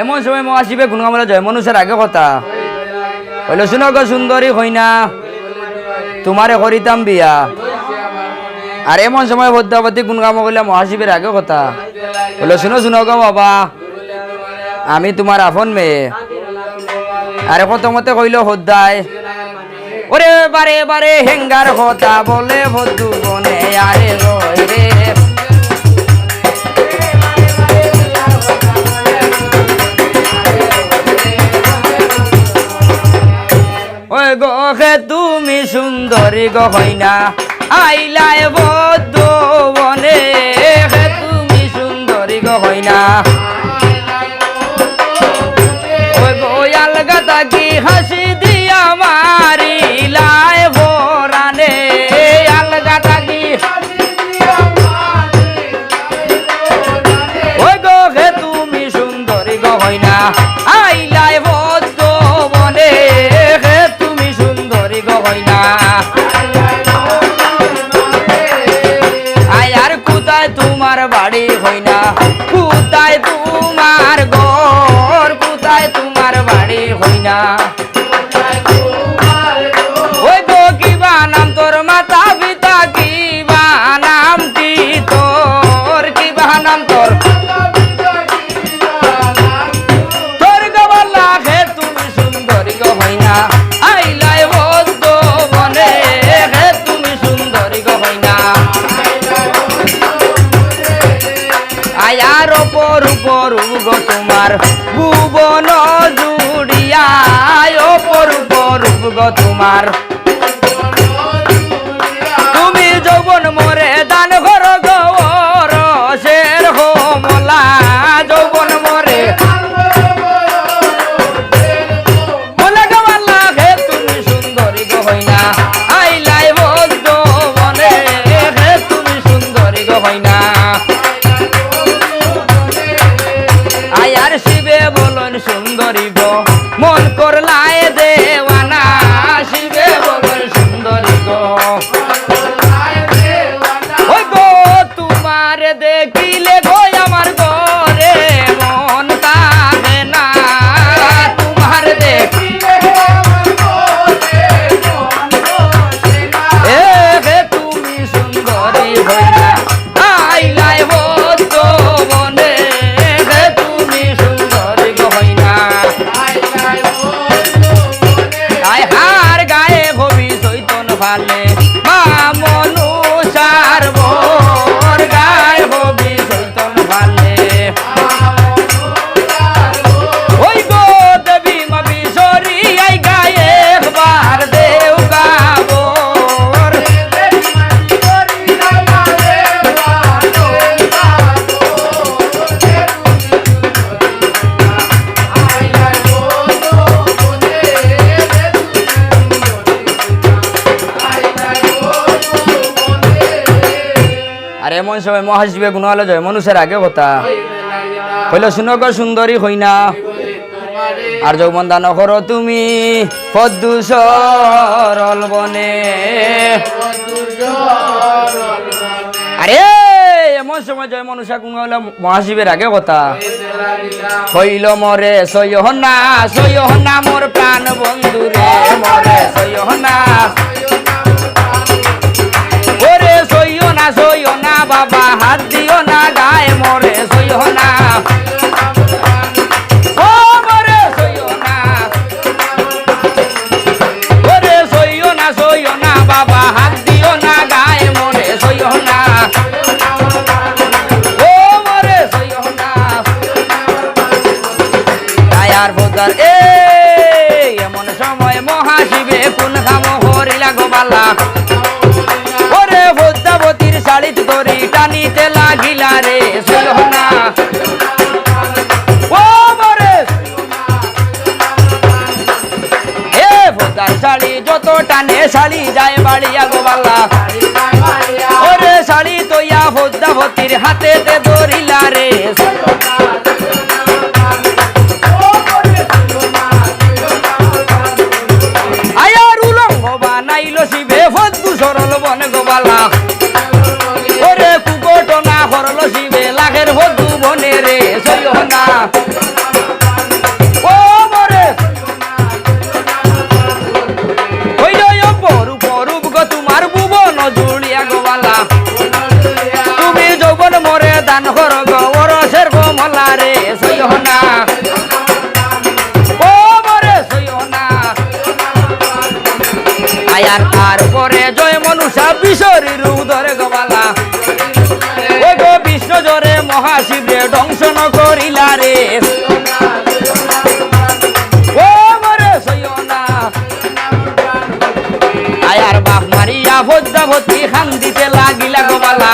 এমন সময় মহাশিবে গুণগামলা জয় মনুষ্যের আগে কথা হইল শুনো গো সুন্দরী হইনা তোমারে করিতাম বিয়া। আর এমন সময় পদ্মাবতী গুণগাম করলে মহাশিবের আগে কথা হইল শুনো শুনো গো বাবা আমি তোমার আপন মেয়ে। আরে কত মতে কইল হদ্দায় ওরে বারে বারে হেঙ্গার কথা বলে ভদ্দু বনে আরে রয় রে ওই গহে তুমি সুন্দরী গহইনা আইলায় বদ্ধ বনে হে তুমি সুন্দরী গহইনা ওই বয়াল গাতা কি হাসি দিয়া মারিলায় ভরানে আলগাতা কি ওই গহে তুমি সুন্দরী গহইনা আইলায় বদ্ধ বনে হে তুমি সুন্দরী গহইনা। আয়ার কোথায় তোমার বাড়ি হইনা কোথায় তোমার ঘর কোথায় তোমার বাড়ি হইনা ওই গো কিবা নাম তোর মাতা পিতা কিবা নামটি তোর কিবা নাম তোর তোর গবলা হে তুমি সুন্দরী গো হইনা আইলাই বদ্ধ বনে হে তুমি সুন্দরী গো হইনা। আয়ার অপরূপ রূপ গো তোমার ভুবন জুড়িয়া অপরূপ রূপ গো তোমার তুমি যৌবন মোরে দান ঘর গৌর শের হোমলা যৌবন মোরে বলে গওয়ালা হে তুমি সুন্দরী গো হইনা আইলাই বদ্ধ বনে হে তুমি সুন্দরী গো হইনা। আয়ার শিবে বলন সুন্দরী গো মন করলায় দেওয়ানা শিবে বলন সুন্দরী গো ওই গো তোমার দেখিলে গো আমার ঘরে মন কাঁদে না তোমার দেখিলে এ হে তুমি সুন্দরী হইনা আইলাই বদ্ধ বনে হে তুমি সুন্দরী গো হইনা। আয় হার গায়ে হবি চৈতন ফালে মা মনুষার বর গায়ে হবি চৈতন ফালে ওই গো দেবী মাবি সরি আই গায়ে একবার দেও গাবর আর এমন সময় মহাশিবে গুণালো জয় মনুষ্যের আগে কথা হইল শুনো গো সুন্দরী হইনা আর যৌবন দান করো তুমি পদ্মু সরল বনে। আরে এমন সময় জয় মনুষ্য গুণালো মহাশিবের আগে কথা হইল মরে সয়হনা মোর প্রাণ বন্ধু রে মরে সয়হনা ওরে সইও না বাবা হাত দিও না গায়ে মরে সইও না ও মরে সইও না ওরে সইও না বাবা হাত দিও না গায়ে মরে সইও না ও মরে সইও না। আয়ার বোদার এমন সময় মহাশিবে কোন কাম হরিলা গোবালা ওরে পদ্মাবতীর শাড়িত ধরি টানিতে লাগিলা রে সইহনা ও মরে হে পদ্মার শাড়ি যত টানে শাড়ি যায় বাড়িয়া গোবালা ওরে শাড়ি তৈয়া পদ্মাবতীর হাতেতে ধরিলা রে আয়ার উলঙ্গ বানাইল শিবে পদ্মু সরল বন গোবালা ওরে কুকটনা করল শিবে লাখের পদ্মু বনে রে সইহনা দান কর গো ওরসের কমলা রে সইহ না ও মরে সইহ না আয়ার তারপরে জয় মনুষা বিশরীর উদরে গোবালা ও গো বিষ্ণু জরে মহাশিবে দংশন করিলা রে ও মরে সইহ না আয়ার বাপ মারিয়া ভদ্রাবতী খান দিতে লাগিলা গোবালা